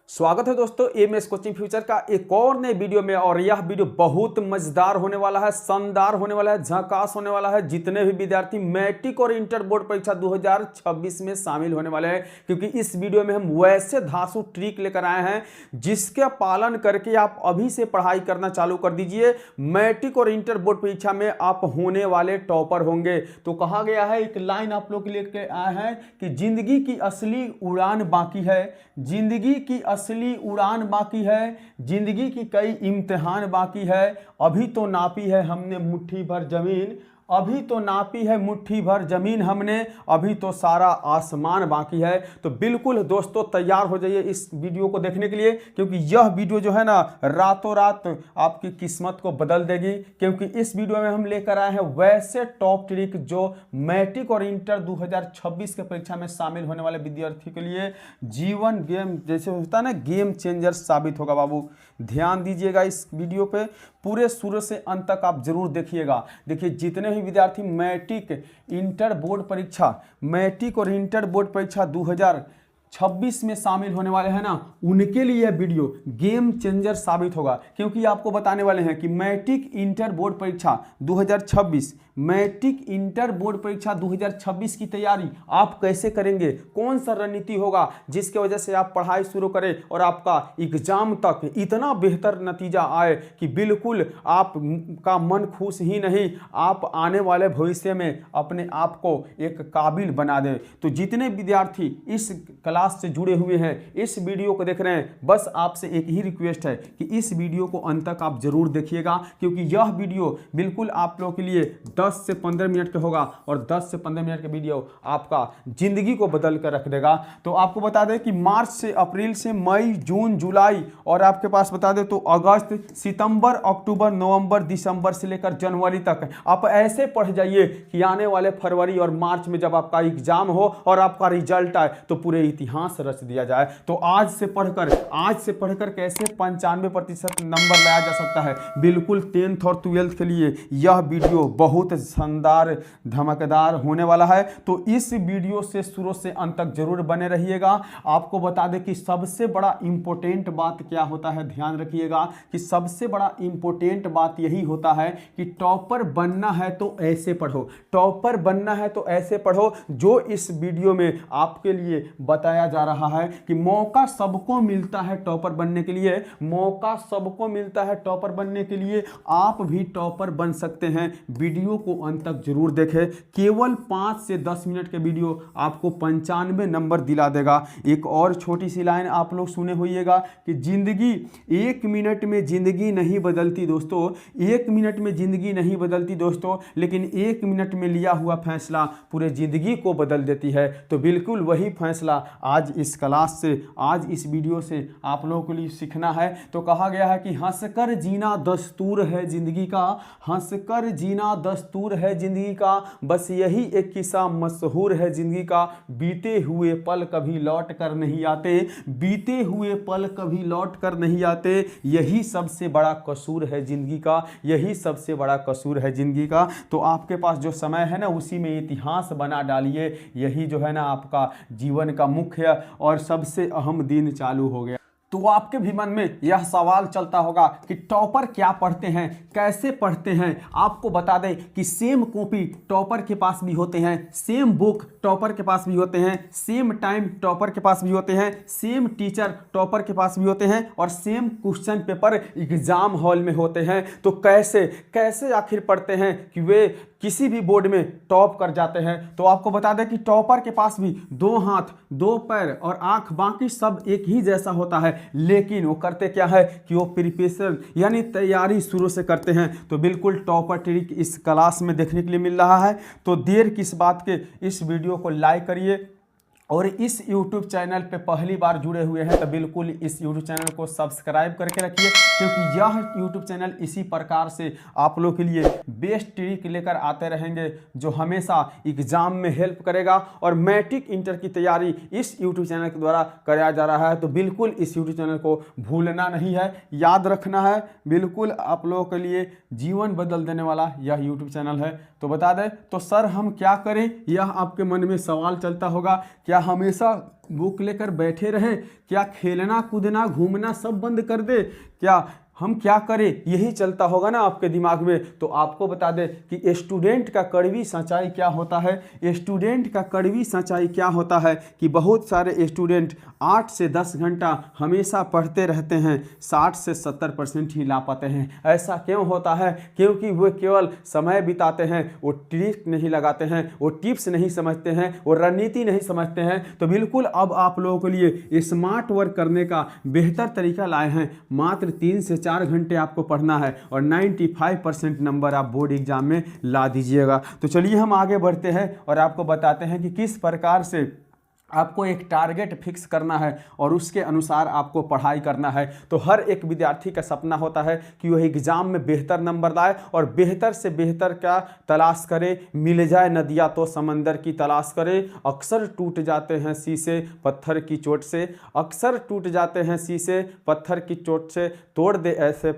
स्वागत है दोस्तों एमएस कोचिंग फ्यूचर का एक और नए वीडियो में। और यह वीडियो बहुत मजेदार होने वाला है, शानदार होने वाला है, झकास होने वाला है। जितने भी विद्यार्थी मैट्रिक और इंटर बोर्ड परीक्षा 2026 में शामिल होने वाले हैं, क्योंकि इस वीडियो में हम वैसे धांसू ट्रिक लेकर आए हैं जिसके पालन करके आप अभी से पढ़ाई करना चालू कर दीजिए। मैट्रिक और इंटर बोर्ड परीक्षा में आप होने वाले टॉपर होंगे। तो कहा गया है, एक लाइन आप लोग के लिए आए हैं कि जिंदगी की असली उड़ान बाकी है, जिंदगी की असली उड़ान बाकी है, जिंदगी की कई इम्तिहान बाकी है। अभी तो नापी है हमने मुट्ठी भर जमीन, अभी तो नापी है मुट्ठी भर जमीन हमने, अभी तो सारा आसमान बाकी है। तो बिल्कुल दोस्तों तैयार हो जाइए इस वीडियो को देखने के लिए, क्योंकि यह वीडियो जो है ना रातों रात आपकी किस्मत को बदल देगी। क्योंकि इस वीडियो में हम लेकर आए हैं वैसे टॉप ट्रिक जो मैट्रिक और इंटर 2026 के परीक्षा में शामिल होने वाले विद्यार्थी के लिए जीवन गेम जैसे होता है ना, गेम चेंजर साबित होगा। बाबू ध्यान दीजिएगा इस वीडियो पे, पूरे शुरू से अंत तक आप जरूर देखिएगा। देखिए जितने भी विद्यार्थी मैट्रिक इंटर बोर्ड परीक्षा, मैट्रिक और इंटर बोर्ड परीक्षा 2026 में शामिल होने वाले हैं ना, उनके लिए यह वीडियो गेम चेंजर साबित होगा। क्योंकि आपको बताने वाले हैं कि मैट्रिक इंटर बोर्ड परीक्षा 2026, मैट्रिक इंटर बोर्ड परीक्षा 2026 की तैयारी आप कैसे करेंगे, कौन सा रणनीति होगा जिसके वजह से आप पढ़ाई शुरू करें और आपका एग्जाम तक इतना बेहतर नतीजा आए कि बिल्कुल आपका मन खुश ही नहीं, आप आने वाले भविष्य में अपने आप को एक काबिल बना दें। तो जितने विद्यार्थी इस क्लास से जुड़े हुए हैं, इस वीडियो को देख रहे हैं, बस आपसे एक ही रिक्वेस्ट है कि इस वीडियो को अंत तक आप जरूर देखिएगा। क्योंकि यह वीडियो बिल्कुल आप लोगों के लिए 10 से 15 मिनट का होगा और 10 से 15 मिनट का वीडियो आपका जिंदगी को बदल कर रख देगा। तो आपको बता दें कि मार्च से अप्रैल से मई, जून, जुलाई और आपके पास बता दें तो अगस्त, सितंबर, अक्टूबर, नवंबर, दिसंबर से लेकर जनवरी तक आप ऐसे पढ़ जाइए कि आने वाले फरवरी और मार्च में जब आपका एग्जाम हो और आपका रिजल्ट आए तो पूरे इतिहास रच दिया जाए। तो आज से पढ़कर कैसे 95% नंबर लाया जा सकता है, बिल्कुल 10th और 12th के लिए यह वीडियो बहुत शानदार धमाकेदार होने वाला है। तो इस वीडियो से शुरू से अंत तक जरूर बने रहिएगा। आपको बता दें कि सबसे बड़ा इंपॉर्टेंट बात क्या होता है, ध्यान रखिएगा कि सबसे बड़ा इंपॉर्टेंट बात यही होता है कि टॉपर बनना है तो ऐसे पढ़ो, टॉपर बनना है तो ऐसे पढ़ो। जो इस वीडियो में आपके लिए बताया जा रहा है कि मौका सबको मिलता है टॉपर बनने के लिए, मौका सबको मिलता है टॉपर बनने के लिए, आप भी टॉपर बन सकते हैं। वीडियो को अंत तक जरूर देखें, केवल 5 से 10 मिनट के वीडियो आपको 95 नंबर दिला देगा। एक और छोटी सी लाइन आप लोग सुने होइएगा कि जिंदगी 1 मिनट में जिंदगी नहीं बदलती दोस्तों, 1 मिनट में जिंदगी नहीं बदलती दोस्तों, लेकिन 1 मिनट में लिया हुआ फैसला पूरे जिंदगी को बदल देती है। तो बिल्कुल वही फैसला आज इस क्लास से, आज इस वीडियो से आप लोगों के लिए सीखना है। तो कहा गया है कि हंसकर जीना दस्तूर है जिंदगी का, हंसकर जीना दस्तूर है जिंदगी का, बस यही एक किस्सा मशहूर है जिंदगी का, बीते हुए पल कभी लौट कर नहीं आते, बीते हुए पल कभी लौट कर नहीं आते, यही सबसे बड़ा कसूर है जिंदगी का, यही सबसे बड़ा कसूर है जिंदगी का। तो आपके पास जो समय है ना, उसी में इतिहास बना डालिए। यही जो है ना आपका जीवन का मुख्य और सबसे अहम दिन चालू हो गया। तो आपके भी मन में यह सवाल चलता होगा कि टॉपर क्या पढ़ते हैं, कैसे पढ़ते हैं। आपको बता दें कि सेम कॉपी टॉपर के पास भी होते हैं, सेम बुक टॉपर के पास भी होते हैं, सेम टाइम टॉपर के पास भी होते हैं, सेम टीचर टॉपर के पास भी होते हैं और same question paper exam hall में होते हैं। तो कैसे आखिर पढ़ते हैं कि वे किसी भी बोर्ड में टॉप कर जाते हैं। तो आपको बता दें कि टॉपर के पास भी 2 हाथ, 2 पैर और आंख, बाकी सब एक ही जैसा होता है, लेकिन वो करते क्या है कि वो प्रिपरेशन यानी तैयारी शुरू से करते हैं। तो बिल्कुल टॉपर ट्रिक इस क्लास में देखने के लिए मिल रहा है। तो देर किस बात के, इस वीडियो को लाइक करिए और इस YouTube चैनल पे पहली बार जुड़े हुए हैं तो बिल्कुल इस YouTube चैनल को सब्सक्राइब करके रखिए, क्योंकि यह YouTube चैनल इसी प्रकार से आप लोग के लिए बेस्ट ट्रिक लेकर आते रहेंगे जो हमेशा एग्जाम में हेल्प करेगा। और मैट्रिक इंटर की तैयारी इस YouTube चैनल के द्वारा कराया जा रहा है। तो बिल्कुल इस YouTube चैनल को भूलना नहीं है, याद रखना है। बिल्कुल आप लोगों के लिए जीवन बदल देने वाला यह YouTube चैनल है। तो बता दें तो सर हम क्या करें, यह आपके मन में सवाल चलता होगा। क्या क्या हमेशा बुक लेकर बैठे रहें? क्या खेलना कूदना घूमना सब बंद कर दे? क्या हम क्या करें, यही चलता होगा ना आपके दिमाग में। तो आपको बता दें कि स्टूडेंट का कड़वी सच्चाई क्या होता है। स्टूडेंट का कड़वी सच्चाई क्या होता है कि बहुत सारे स्टूडेंट 8 से 10 घंटा हमेशा पढ़ते रहते हैं, 60 से 70% ही ला पाते हैं। ऐसा क्यों होता है? क्योंकि वो केवल समय बिताते हैं, वो ट्रिक नहीं लगाते हैं, वो टिप्स नहीं समझते हैं, वो रणनीति नहीं समझते हैं। तो बिल्कुल अब आप लोगों के लिए स्मार्ट वर्क करने का बेहतर तरीका लाए हैं। मात्र 3 से 4 घंटे आपको पढ़ना है और 95% नंबर आप बोर्ड एग्जाम में ला दीजिएगा। तो चलिए हम आगे बढ़ते हैं और आपको बताते हैं कि किस प्रकार से आपको एक टारगेट फिक्स करना है और उसके अनुसार आपको पढ़ाई करना है। तो हर एक विद्यार्थी का सपना होता है कि वह एग्ज़ाम में बेहतर नंबर लाए और बेहतर से बेहतर का तलाश करे। मिल जाए नदियाँ तो समंदर की तलाश करे, अक्सर टूट जाते हैं शीशे पत्थर की चोट से, अक्सर टूट जाते हैं शीशे पत्थर की चोट से, तोड़ दे ऐसे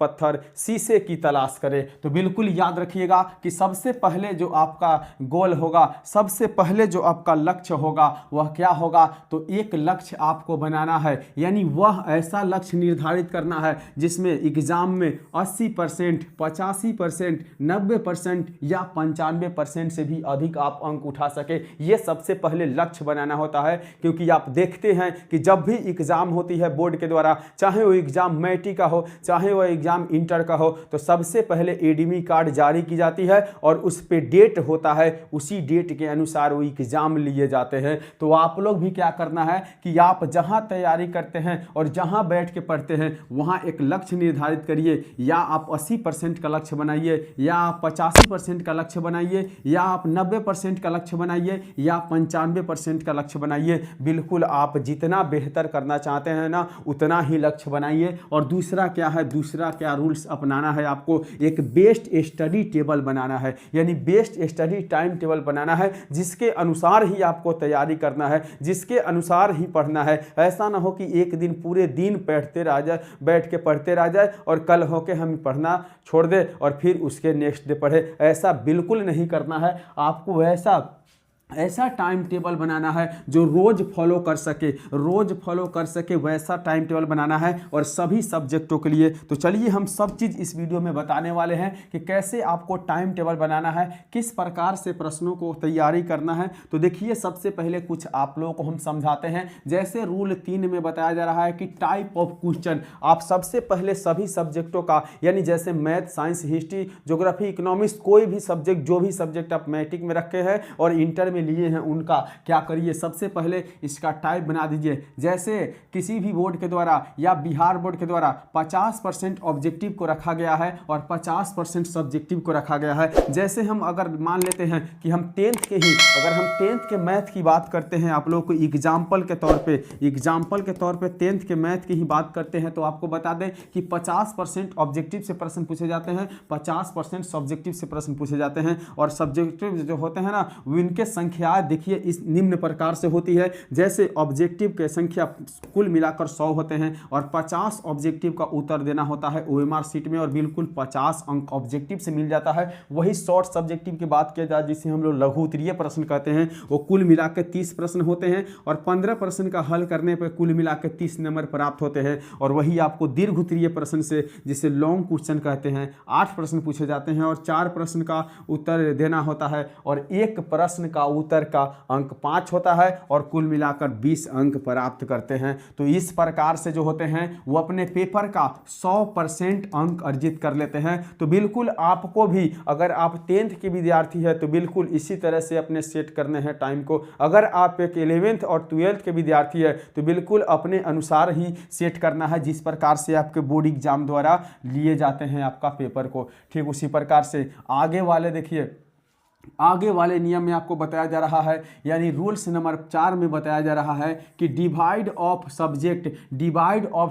पत्थर शीशे की तलाश करे। तो बिल्कुल याद रखिएगा कि सबसे पहले जो आपका गोल होगा, सबसे पहले जो आपका लक्ष्य होगा वह क्या होगा? तो एक लक्ष्य आपको बनाना है, यानी वह ऐसा लक्ष्य निर्धारित करना है जिसमें एग्जाम में 80%, 85%, 90% या 95% से भी अधिक आप अंक उठा सके। ये सबसे पहले लक्ष्य बनाना होता है, क्योंकि आप देखते हैं कि जब भी एग्जाम होती है बोर्ड के द्वारा, चाहे वो एग्जाम मैट्रिक का हो, चाहे वह एग्जाम इंटर का हो, तो सबसे पहले एडमी कार्ड जारी की जाती है और उस पे डेट होता है, उसी डेट के अनुसार वो एग्जाम लिए जाते हैं। तो आप लोग भी क्या करना है कि आप जहां तैयारी करते हैं और जहां बैठ के पढ़ते हैं वहां एक लक्ष्य निर्धारित करिए। या आप 80% का लक्ष्य बनाइए, या आप 85% का लक्ष्य बनाइए, या आप 90% का लक्ष्य बनाइए, या 95% का लक्ष्य बनाइए। बिल्कुल आप जितना बेहतर करना चाहते हैं ना, उतना ही लक्ष्य बनाइए। और दूसरा क्या है, दूसरा क्या रूल्स अपनाना है? आपको एक बेस्ट स्टडी टेबल बनाना है, यानी बेस्ट स्टडी टाइम टेबल बनाना है, जिसके अनुसार ही आपको तैयारी करना है, जिसके अनुसार ही पढ़ना है। ऐसा ना हो कि एक दिन पूरे दिन बैठ के पढ़ते रह जाए और कल हो के हम पढ़ना छोड़ दे और फिर उसके नेक्स्ट डे पढ़े। ऐसा बिल्कुल नहीं करना है। आपको ऐसा टाइम टेबल बनाना है जो रोज फॉलो कर सके, वैसा टाइम टेबल बनाना है और सभी सब्जेक्टों के लिए। तो चलिए हम सब चीज़ इस वीडियो में बताने वाले हैं कि कैसे आपको टाइम टेबल बनाना है, किस प्रकार से प्रश्नों को तैयारी करना है। तो देखिए, सबसे पहले कुछ आप लोगों को हम समझाते हैं। जैसे रूल 3 में बताया जा रहा है कि टाइप ऑफ क्वेश्चन, आप सबसे पहले सभी सब्जेक्टों का, यानी जैसे math, science, history, geography, economics, कोई भी सब्जेक्ट, जो भी सब्जेक्ट आप मैट्रिक में रखे हैं और इंटर में लिए हैं, उनका क्या करिए, सबसे पहले इसका टाइप बना दीजिए। जैसे किसी भी बोर्ड के द्वारा या बिहार बोर्ड के द्वारा 50% ऑब्जेक्टिव को रखा गया है और 50% सब्जेक्टिव को रखा गया है। जैसे हम अगर मान लेते हैं कि हम 10th के मैथ की बात करते हैं, आप लोग को एग्जाम्पल के तौर पे 10th के मैथ की ही बात करते हैं, तो आपको बता दें कि 50% ऑब्जेक्टिव से प्रश्न पूछे जाते हैं, 50% सब्जेक्टिव से प्रश्न पूछे जाते हैं। और सब्जेक्टिव जो होते हैं ना, उनके संख्या देखिए इस निम्न प्रकार से होती है। जैसे ऑब्जेक्टिव के संख्या कुल मिलाकर 100 होते हैं और 50 ऑब्जेक्टिव का उत्तर देना होता है ओएमआर शीट में और बिल्कुल 50 अंक ऑब्जेक्टिव से मिल जाता है। वही शॉर्ट सब्जेक्टिव की बात किया जाए, जिसे हम लोग लघु उत्तरीय प्रश्न कहते हैं, वो कुल मिलाकर 30 प्रश्न होते हैं और 15 प्रश्न का हल करने पर कुल मिलाकर 30 नंबर प्राप्त होते हैं। और वही आपको दीर्घ उत्तरीय प्रश्न से, जिसे लॉन्ग क्वेश्चन कहते हैं, 8 प्रश्न पूछे जाते हैं और 4 प्रश्न का उत्तर देना होता है और एक प्रश्न का उत्तर का अंक 5 होता है और कुल मिलाकर 20 अंक प्राप्त करते हैं। तो इस प्रकार से जो होते हैं वो अपने पेपर का 100% अंक अर्जित कर लेते हैं। तो बिल्कुल आपको भी, अगर आप 10th के विद्यार्थी हैं तो बिल्कुल इसी तरह से अपने सेट करने हैं टाइम को। अगर आप एक 11th और 12th के विद्यार्थी हैं तो बिल्कुल अपने अनुसार ही सेट करना है, जिस प्रकार से आपके बोर्ड एग्जाम द्वारा लिए जाते हैं आपका पेपर को। ठीक उसी प्रकार से आगे वाले देखिए, आगे वाले नियम में आपको बताया जा रहा है, यानी रूल्स नंबर 4 में बताया जा रहा है कि डिवाइड ऑफ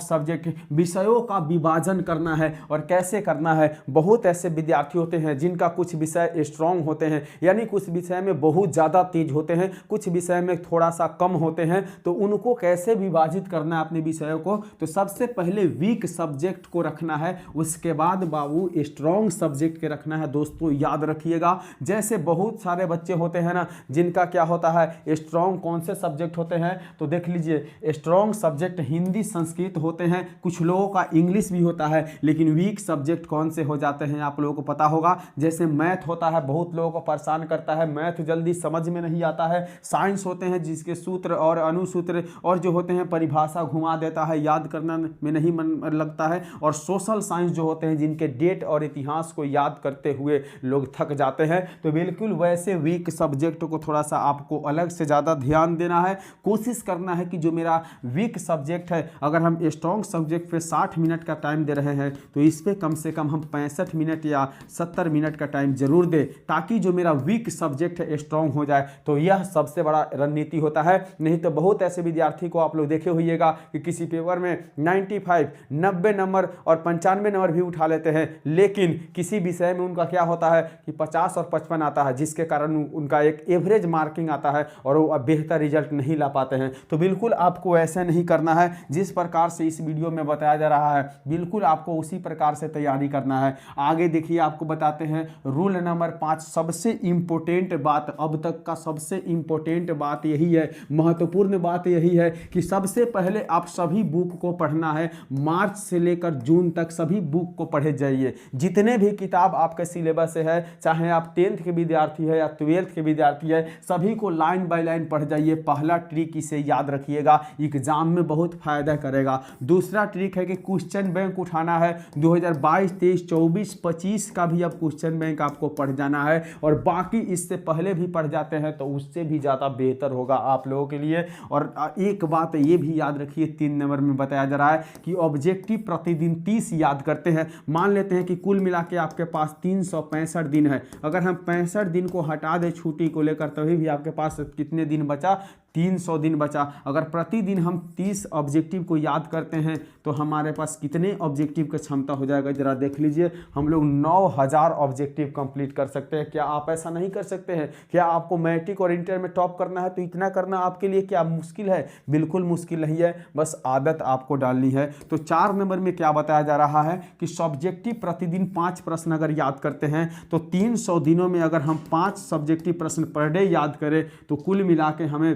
सब्जेक्ट, विषयों का विभाजन करना है। और कैसे करना है? बहुत ऐसे विद्यार्थी होते हैं जिनका कुछ विषय स्ट्रांग होते हैं, यानी कुछ विषय में बहुत ज़्यादा तेज होते हैं, कुछ विषय में थोड़ा सा कम होते हैं। तो उनको कैसे विभाजित करना है अपने विषयों को? तो सबसे पहले वीक सब्जेक्ट को रखना है, उसके बाद बाबू स्ट्रांग सब्जेक्ट के रखना है। दोस्तों याद रखिएगा, जैसे बहुत सारे बच्चे होते हैं ना जिनका क्या होता है स्ट्रॉन्ग कौन से सब्जेक्ट होते हैं, तो देख लीजिए स्ट्रॉन्ग सब्जेक्ट हिंदी संस्कृत होते हैं, कुछ लोगों का इंग्लिश भी होता है, लेकिन वीक सब्जेक्ट कौन से हो जाते हैं आप लोगों को पता होगा। जैसे मैथ होता है, बहुत लोगों को परेशान करता है, मैथ जल्दी समझ में नहीं आता है। साइंस होते हैं जिसके सूत्र और अनुसूत्र और जो होते हैं परिभाषा घुमा देता है, याद करना में नहीं मन लगता है। और सोशल साइंस जो होते हैं जिनके डेट और इतिहास को याद करते हुए लोग थक जाते हैं। तो बिल्कुल वैसे वीक सब्जेक्ट को थोड़ा सा आपको अलग से ज़्यादा ध्यान देना है, कोशिश करना है कि जो मेरा वीक सब्जेक्ट है, अगर हम स्ट्रॉन्ग सब्जेक्ट पे 60 मिनट का टाइम दे रहे हैं तो इस पे कम से कम हम 65 मिनट या 70 मिनट का टाइम जरूर दें, ताकि जो मेरा वीक सब्जेक्ट है स्ट्रॉन्ग हो जाए। तो यह सबसे बड़ा रणनीति होता है। नहीं तो बहुत ऐसे विद्यार्थी को आप लोग देखे होइएगा कि किसी पेपर में 95, 90 नंबर और 95 नंबर भी उठा लेते हैं, लेकिन किसी विषय में उनका क्या होता है कि 50 और 55 आता है, जिसके कारण उनका एक एवरेज मार्किंग आता है और वो बेहतर रिजल्ट नहीं ला पाते हैं। तो बिल्कुल आपको ऐसा नहीं करना है। जिस प्रकार से इस वीडियो में बताया जा रहा है बिल्कुल आपको उसी प्रकार से तैयारी करना है। आगे देखिए आपको बताते हैं रूल नंबर 5, सबसे इंपॉर्टेंट बात, अब तक का सबसे इंपॉर्टेंट बात यही है, महत्वपूर्ण बात यही है कि सबसे पहले आप सभी बुक को पढ़ना है। मार्च से लेकर जून तक सभी बुक को पढ़े जाइए। जितने भी किताब आपके सिलेबस से है, चाहे आप 10th के विद्यार्थी है या 12th के विद्यार्थी है, सभी को लाइन बाय लाइन पढ़ जाइए। पहला ट्रिक इसे याद रखिएगा, एग्जाम में बहुत फायदा करेगा। दूसरा ट्रिक है कि क्वेश्चन बैंक उठाना है। 2022, 23, 24, 25 का भी अब क्वेश्चन बैंक आपको पढ़ जाना है, और बाकी इससे पहले भी पढ़ जाते हैं तो उससे भी ज़्यादा बेहतर होगा आप लोगों के लिए। और एक बात ये भी याद रखिए, 3 नंबर में बताया जा रहा है कि ऑब्जेक्टिव प्रतिदिन 30 याद करते हैं। मान लेते हैं कि कुल मिला के आपके पास 365 दिन है, अगर हम 65 दिन को हटा दें छुट्टी को लेकर, तभी भी आपके पास कितने दिन बचा, 300 दिन बचा। अगर प्रतिदिन हम 30 ऑब्जेक्टिव को याद करते हैं तो हमारे पास कितने ऑब्जेक्टिव की क्षमता हो जाएगा, जरा देख लीजिए। हम लोग 9000 ऑब्जेक्टिव कंप्लीट कर सकते हैं। क्या आप ऐसा नहीं कर सकते हैं? क्या आपको मैट्रिक और इंटर में टॉप करना है तो इतना करना आपके लिए क्या मुश्किल है? बिल्कुल मुश्किल नहीं है, बस आदत आपको डालनी है। तो 4 नंबर में क्या बताया जा रहा है कि सब्जेक्टिव प्रतिदिन 5 प्रश्न अगर याद करते हैं तो 300 दिनों में अगर हम 5 सब्जेक्टिव प्रश्न पर डे याद करें तो कुल मिला के हमें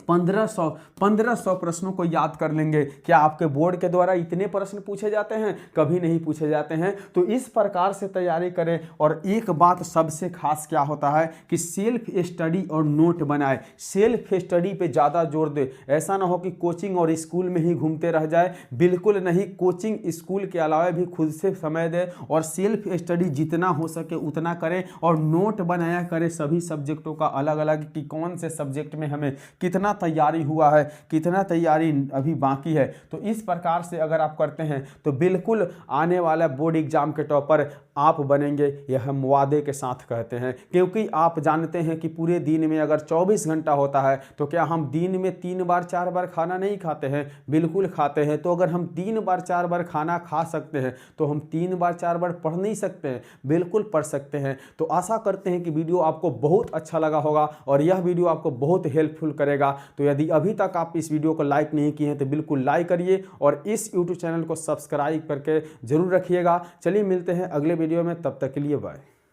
1500 प्रश्नों को याद कर लेंगे। क्या आपके बोर्ड के द्वारा इतने प्रश्न पूछे जाते हैं? कभी नहीं पूछे जाते हैं। तो इस प्रकार से तैयारी करें। और एक बात सबसे खास क्या होता है कि सेल्फ स्टडी और नोट बनाए। सेल्फ स्टडी पे ज़्यादा जोर दे। ऐसा ना हो कि कोचिंग और स्कूल में ही घूमते रह जाए, बिल्कुल नहीं। कोचिंग स्कूल के अलावा भी खुद से समय दे और सेल्फ स्टडी जितना हो सके उतना करें, और नोट बनाया करें सभी सब्जेक्टों का अलग अलग, कि कौन से सब्जेक्ट में हमें कितना तैयारी हुआ है, कितना तैयारी अभी बाकी है। तो इस प्रकार से अगर आप करते हैं तो बिल्कुल आने वाला बोर्ड एग्जाम के टॉपर आप बनेंगे, यह हम वादे के साथ कहते हैं। क्योंकि आप जानते हैं कि पूरे दिन में अगर 24 घंटा होता है तो क्या हम दिन में 3 बार 4 बार खाना नहीं खाते हैं? बिल्कुल खाते हैं। तो अगर हम 3 बार 4 बार खाना खा सकते हैं तो हम 3 बार 4 बार पढ़ नहीं सकते हैं? बिल्कुल पढ़ सकते हैं। तो आशा करते हैं कि वीडियो आपको बहुत अच्छा लगा होगा और यह वीडियो आपको बहुत हेल्पफुल करेगा। तो यदि अभी तक आप इस वीडियो को लाइक नहीं किए हैं तो बिल्कुल लाइक करिए और इस यूट्यूब चैनल को सब्सक्राइब करके जरूर रखिएगा। चलिए मिलते हैं अगले वीडियो में, तब तक के लिए बाय।